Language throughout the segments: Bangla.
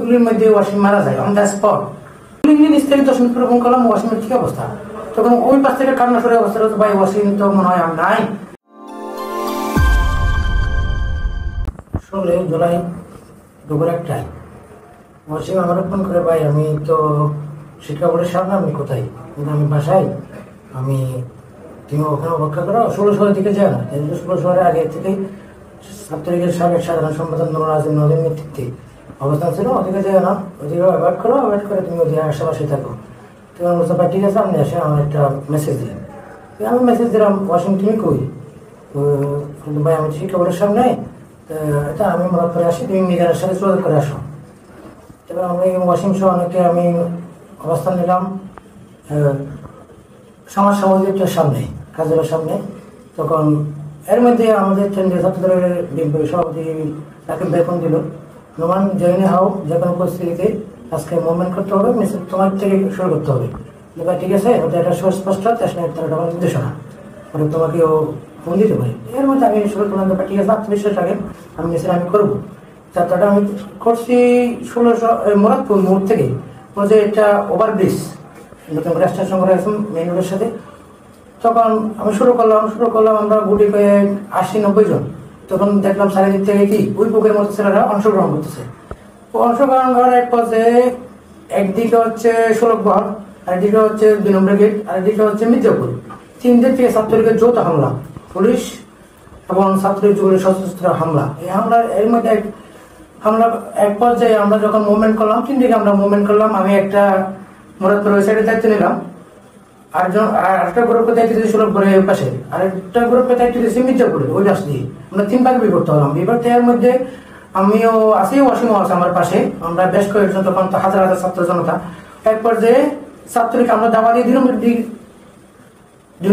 ওইগুলির মধ্যে ওয়াসিম মারা যায় অন দ্য স্পট। নিচ থেকে 10 মিনিট পরে ফোন করলাম, ওয়াসিমের কি অবস্থা? তখন ওই পাশ থেকে কান্না সরে অবস্থা, ভাই ওয়াসিম তো মনে হয় আর নাই। 16 জুলাই দুপুর 1টায় ওয়াসিম আমার ফোন করে, ভাই আমি তো শিক্ষা বোর্ডের সামনে, আমি কোথায়? কিন্তু আমি বাসায়, আমি তুমি ওখানে অপেক্ষা করো, 16 শহরের দিকে যায় না। 16 শহরের আগে থেকে ছাত্রলীগের সাবেক সাধারণ সম্পাদক নুরুল আজিম নদীর নেতৃত্বে অবস্থান ছিল, ওদিকে যায় না, ওদিকে অ্যাভয়েড করো, অ্যাভয়েড করে তুমি ওদিকে আশেপাশে থাকো। তো আমি বলতে ভাই ঠিক আছে, আপনি আসে আমার একটা মেসেজ দিলেন। আমি মেসেজ দিলাম, ওয়াসিম তুমি কই? কিন্তু ভাই আমি শিক্ষা বোর্ডের সামনে, এটা আমি মনে করে আসি, তুমি নিজের সাথে যোগাযোগ করে আসো। এবার আমি ওয়াসিম সহ অনেকে আমি অবস্থান নিলাম সমাজ সামাজিকের সামনে, কাজের সামনে। তখন এর মধ্যে আমাদের কেন্দ্রীয় ছাত্রদলের সভাপতি তাকে বেতন দিল, নোমান জয়েনে হাও, যে কোনো পরিস্থিতিতে আজকে মুভমেন্ট করতে হবে, মিছিল তোমার থেকে শুরু করতে হবে। ঠিক আছে, ওটা একটা সুস্পষ্ট আমার নির্দেশনা, ওটা তোমাকে ও ফোন দিতে পারে। এর মধ্যে আমি শুরু করলাম, ঠিক আছে আত্মবিশ্বাস আমি মিছিল আমি করবো। যাত্রাটা আমি করছি 1600 মুরাদপুর মোড় থেকে, যে এটা ওভারব্রিজ নতুন করে স্টেশন করে আসুন মেইন রোডের সাথে। তখন আমি শুরু করলাম আমরা গুটি করে 80-90 জন। তখন দেখলাম চারিদিক থেকে কি ওই বুকের মতো ছেলেরা অংশগ্রহণ করতেছে। অংশগ্রহণ করার এক পর্যায়ে একদিকে হচ্ছে ষোলকবহর, আরেকদিকে হচ্ছে 2 নম্বর গেট, আরেকদিকে হচ্ছে মির্জাপুর। 3 দিক থেকে ছাত্রলীগের যৌথ হামলা, পুলিশ এবং ছাত্রলীগ যুগের সশস্ত্র হামলা। এই হামলার এর মধ্যে এক পর্যায়ে আমরা যখন মুভমেন্ট করলাম, 3 দিকে আমরা মুভমেন্ট করলাম। আমি একটা মুরাদপুর ওই সাইডের দায়িত্ব নিলাম, আরেকটা গ্রুপের দায়িত্ব দিয়েছি ষোলকপুরের পাশে, আরেকটা গ্রুপের দায়িত্ব দিয়েছি মির্জাপুরের ওই রাস্তা দিয়ে। আমরা 3 ভাগে বিভক্ত হলাম। বিভক্ত এর মধ্যে আমিও আছি, ওয়াসিমও আছে আমার পাশে। আমরা বেশ কয়েকজন, তখন তো হাজার হাজার ছাত্র জনতা। এক পর্যায়ে ছাত্রলীগ আমরা দাবা দিয়ে 2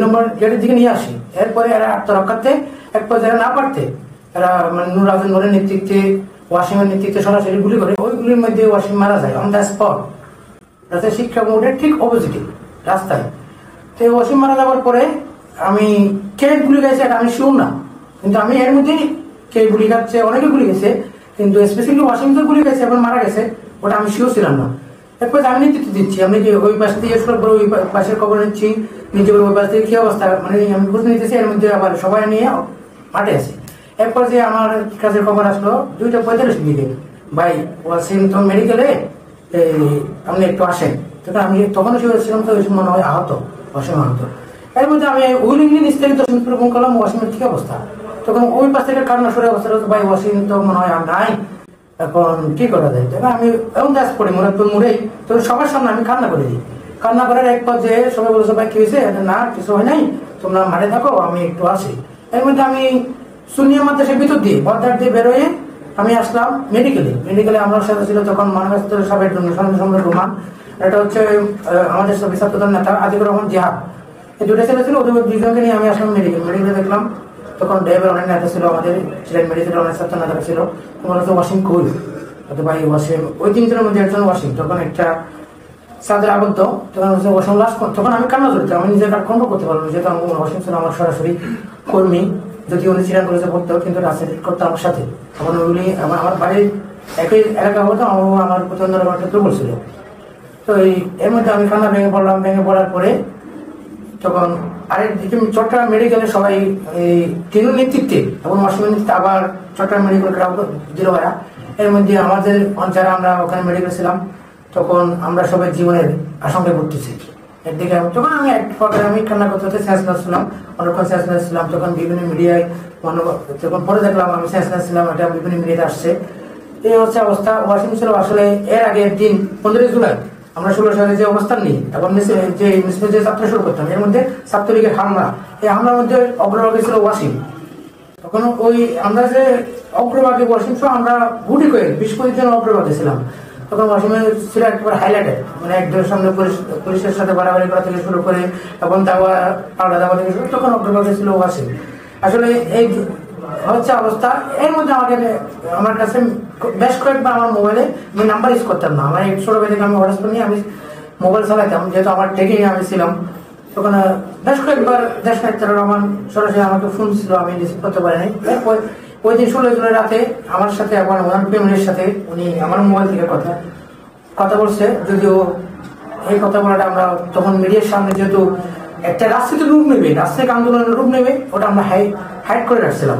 নম্বর গেটের দিকে নিয়ে আসি। এরপরে এরা আত্মরক্ষার্থে এক পর্যায়ে না পারতে এরা মানে নুরুল আজিম নূরের নেতৃত্বে, ওয়াসিমের নেতৃত্বে সরাসরি গুলি করে। ওইগুলির মধ্যে ওয়াসিম মারা যায় অন দ্য স্পট, রাজশাহী শিক্ষা বোর্ডের ঠিক অপোজিটে রাস্তায়। তো ওয়াসিম মারা যাওয়ার পরে আমি কে গুলি গেছে এটা আমি শিওর না, কিন্তু আমি এর মধ্যে কে গুলি খাচ্ছে, অনেকে গুলি গেছে, কিন্তু স্পেশালি ওয়াসিম তো গুলি গেছে এবং মারা গেছে ওটা আমি শিওর ছিলাম না। এরপর আমি নেতৃত্ব দিচ্ছি, আমি ওই পাশ দিয়ে ওই পাশের খবর নিচ্ছি, নিজে ওই পাশ থেকে কি অবস্থা মানে আমি বুঝতে নিতেছি। এর মধ্যে আবার সবাই নিয়ে মাঠে আছে। এরপর যে আমার কাজের খবর আসলো 2:45 দিকে, ভাই ওয়াসিম তো মেডিকেলে, আপনি একটু আসেন। আমি তখনও ছিলাম, তো মনে হয় আহত, ওয়াসিম আহত। এর মধ্যে আমি উইলিং নিচ থেকে 10 মিনিট পরে ফোন করলাম, ওয়াসিমের কি অবস্থা? তখন ওই পাশ থেকে কান্না সরে অবস্থা, ভাই ওয়াসিম তো মনে হয় আর নাই, এখন কি করা যায়? আমি এমন দাস পড়ি মুরাদপুর মোড়েই, তো সবার সামনে আমি কান্না করে দিই। কান্না করার এক পর্যায়ে সবাই বলেছে, ভাই কি হয়েছে? না কিছু হয় নাই, তোমরা মাঠে থাকো, আমি একটু আসি। এর মধ্যে আমি সুনিয়া মাদ্রাসার ভিতর দিয়ে পর্দার দিয়ে বেরোয় আমি আসলাম মেডিকেলে। আমার সাথে ছিল তখন মানবাস্ত্র সাবেক সম্রাট রোমান, এটা হচ্ছে আমাদের সব ছাত্রদল নেতা আতিকুর রহমান জিহাদ। এই 2টা ছেলে ছিল, ওদের 2জনকে নিয়ে আমি আসলাম মেডিকেলে দেখলাম। তখন ড্রাইভার অনেক নেতা ছিল, আমাদের ছিলেন মেডিকেলের অনেক ছাত্র নেতা ছিল। তোমার হচ্ছে ওয়াসিম কই? ভাই ওয়াসিম, ওই 3 জনের মধ্যে একজন ওয়াসিম। তখন একটা চাঁদের আবদ্ধ, তখন হচ্ছে ওয়াসিম লাশ। তখন আমি কান্না করতে, আমি নিজের কার্ড কন্ট্রোল করতে পারলাম, যেহেতু ওয়াসিম ছিল আমার সরাসরি কর্মী, যদি উনি চিরান কলেজে পড়তে কিন্তু রাজনীতি করতো আমার সাথে। তখন উনি আমার বাড়ির একই এলাকা হতো, আমার প্রচন্ড একটা দুর্বল ছিল। তো এর মধ্যে আমি কান্না ভেঙে পড়ার পরে তখন আরেকদিকে চট্টগ্রাম মেডিকেলে সবাই তিনুর নেতৃত্বে এবং ওয়াসিমের নেতৃত্বে আবার চট্টগ্রাম মেডিকেল দিল ভাইয়া। এর মধ্যে আমাদের যারা আমরা ওখানে মেডিকেল ছিলাম, তখন আমরা সবাই জীবনের আশঙ্কায় পড়তেছি। একদিকে তখন আমি আমি কান্না করতে ছিলাম, অনেকক্ষণ ছিলাম। তখন বিভিন্ন মিডিয়ায় তখন পরে দেখলাম আমি ছিলাম, এটা বিভিন্ন মিডিয়াতে আসছে। এই হচ্ছে অবস্থা। ওয়াসিম ছিল আসলে এর আগের দিন 15 জুলাই আমরা 16 সালে যে অবস্থান নিই এবং যে মিছিল যে যাত্রা শুরু করতাম, এর মধ্যে ছাত্রলীগের হামলা, এই হামলার মধ্যে অগ্রভাগে ছিল ওয়াসিম। তখন ওই আমরা যে অগ্রভাগে ওয়াসিম সহ আমরা গুটি করে 20-25 জন অগ্রভাগে ছিলাম। তখন ওয়াসিমের ছিল একেবারে হাইলাইটেড, মানে একজনের সামনে পুলিশের সাথে বাড়াবাড়ি করা থেকে শুরু করে এবং পাল্টা দেওয়া থেকে শুরু, তখন অগ্রভাগে ছিল ওয়াসিম। আসলে এই হচ্ছে অবস্থা। এর মধ্যে আমার কাছে বেশ কয়েকবার আমার মোবাইলে আমি নাম্বার ইউজ করতাম না, আমার ছোটবেলা থেকে আমি হটস্পট নিয়ে আমি মোবাইল চালাইতাম, যেহেতু আমার টেকিং আমি ছিলাম। তখন বেশ কয়েকবার দেশ নায়ক রহমান সরাসরি আমাকে ফোন ছিল, আমি রিসিভ করতে পারিনি। এরপর ওই দিন 16 জুলাই রাতে আমার সাথে আমার ওনার ফ্যামিলির সাথে উনি আমার মোবাইল থেকে কথা বলছে, যদিও এই কথা বলাটা আমরা তখন মিডিয়ার সামনে যেহেতু একটা রাজনৈতিক রূপ নেবে, রাজনৈতিক আন্দোলনের রূপ নেবে, ওটা আমরা হাইড করে রাখছিলাম।